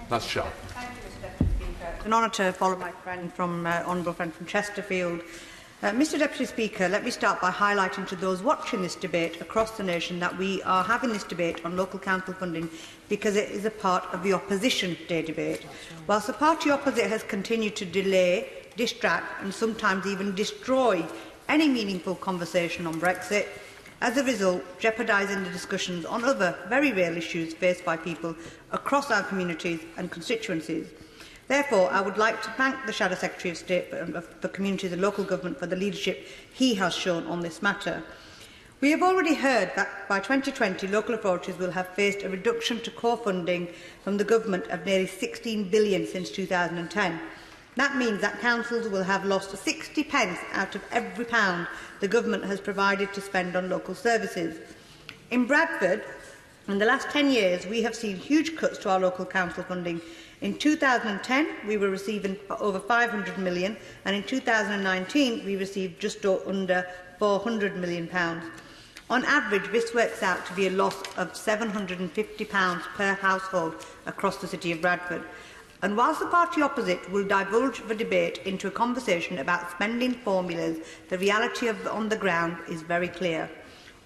That's Shah. Thank you, Mr Deputy Speaker. It's an honour to follow my friend from honourable friend from Chesterfield. Mr Deputy Speaker, let me start by highlighting to those watching this debate across the nation that we are having this debate on local council funding because it is a part of the opposition day debate. Whilst the party opposite has continued to delay, distract and sometimes even destroy any meaningful conversation on Brexit, as a result jeopardising the discussions on other very real issues faced by people across our communities and constituencies. Therefore, I would like to thank the Shadow Secretary of State for Communities and Local Government for the leadership he has shown on this matter. We have already heard that by 2020 local authorities will have faced a reduction to core funding from the government of nearly £16 billion since 2010. That means that councils will have lost 60 pence out of every pound the government has provided to spend on local services. In Bradford, in the last 10 years, we have seen huge cuts to our local council funding. In 2010, we were receiving over £500 million, and in 2019, we received just under £400 million. On average, this works out to be a loss of £750 per household across the city of Bradford. And whilst the party opposite will divulge the debate into a conversation about spending formulas, the reality on the ground is very clear.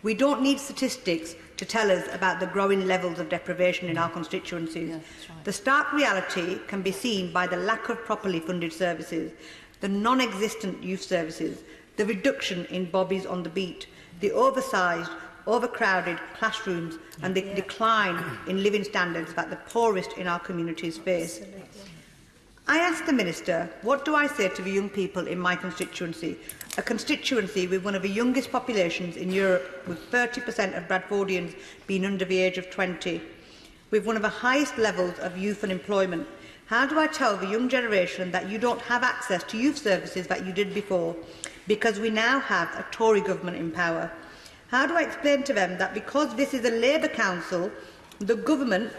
We don't need statistics to tell us about the growing levels of deprivation in our constituencies. Yeah, right. The stark reality can be seen by the lack of properly funded services, the non-existent youth services, the reduction in bobbies on the beat, the oversized, overcrowded classrooms and the decline in living standards that the poorest in our communities face. I asked the Minister, what do I say to the young people in my constituency, a constituency with one of the youngest populations in Europe, with 30% of Bradfordians being under the age of 20, with one of the highest levels of youth unemployment? How do I tell the young generation that you don't have access to youth services that you did before, because we now have a Tory government in power? How do I explain to them that because this is a Labour council, the government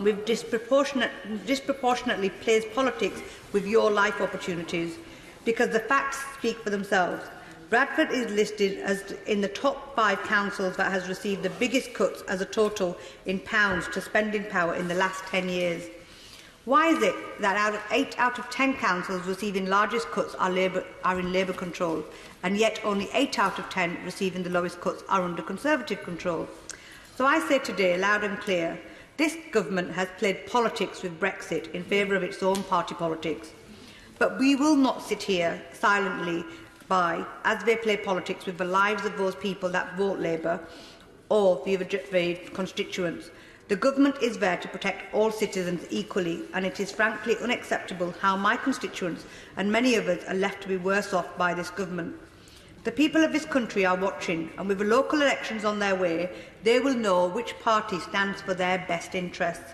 with disproportionately plays politics with your life opportunities? Because the facts speak for themselves. Bradford is listed as in the top 5 councils that has received the biggest cuts as a total in pounds to spending power in the last 10 years. Why is it that 8 out of 10 councils receiving largest cuts are in Labour control, and yet only 8 out of 10 receiving the lowest cuts are under Conservative control? So I say today, loud and clear, this government has played politics with Brexit in favour of its own party politics. But we will not sit here silently by as they play politics with the lives of those people that vote Labour or the constituents. The government is there to protect all citizens equally, and it is frankly unacceptable how my constituents and many others are left to be worse off by this government. The people of this country are watching, and with the local elections on their way, they will know which party stands for their best interests.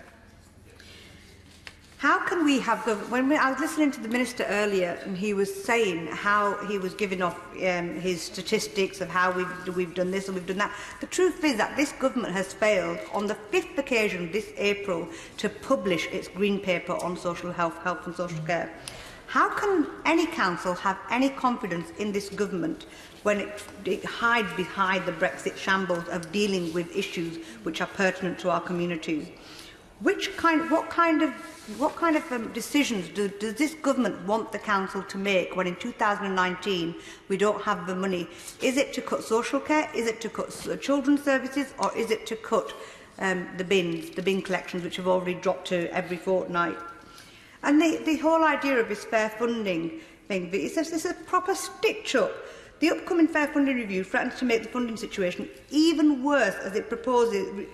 How can we have I was listening to the Minister earlier, and he was saying how he was giving off his statistics of how we've done this and we've done that. The truth is that this government has failed on the 5th occasion this April to publish its green paper on social health and social care. How can any council have any confidence in this government when it hides behind the Brexit shambles of dealing with issues which are pertinent to our communities? What kind of decisions does this government want the council to make when in 2019 we don't have the money? Is it to cut social care? Is it to cut children's services? Or is it to cut the bin collections, which have already dropped to every fortnight? And the whole idea of this fair funding thing, it's a proper stitch-up. The upcoming fair funding review threatens to make the funding situation even worse as it proposes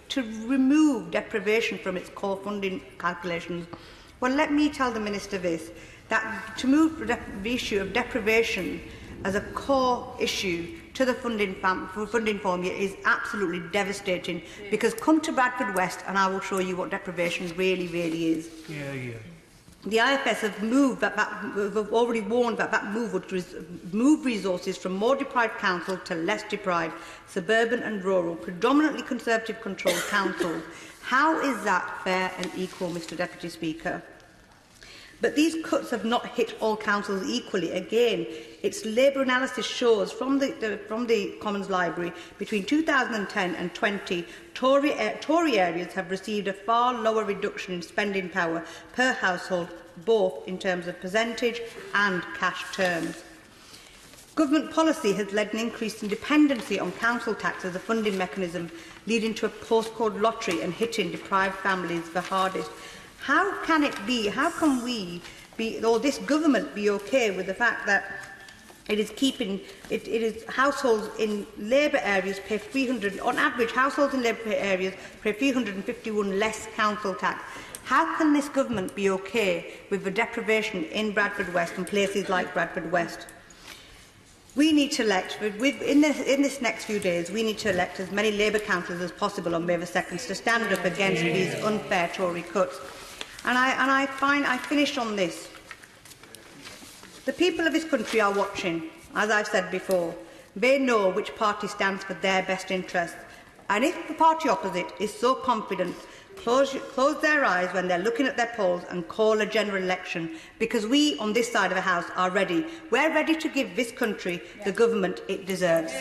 to remove deprivation from its core funding calculations. Well, let me tell the Minister this, that to move the issue of deprivation as a core issue to the funding formula is absolutely devastating, because come to Bradford West and I will show you what deprivation really, really is. The IFS have already warned that move would move resources from more deprived councils to less deprived, suburban and rural, predominantly Conservative-controlled councils. How is that fair and equal, Mr Deputy Speaker? But these cuts have not hit all councils equally. Again, its Labour analysis shows from the Commons Library between 2010 and 20, Tory areas have received a far lower reduction in spending power per household, both in terms of percentage and cash terms. Government policy has led an increase in dependency on council tax as a funding mechanism, leading to a postcode lottery and hitting deprived families the hardest. How can it be, how can we be, or this government be okay with the fact that it is households in Labour areas pay 300, on average, households in Labour areas pay 351 less council tax? How can this government be okay with the deprivation in Bradford West and places like Bradford West? We need to elect, in this next few days, we need to elect as many Labour councillors as possible on May the 2nd to stand up against these unfair Tory cuts. And I finish on this. The people of this country are watching, as I've said before. They know which party stands for their best interests. And if the party opposite is so confident, close their eyes when they're looking at their polls and call a general election, because we on this side of the House are ready. We're ready to give this country the government it deserves.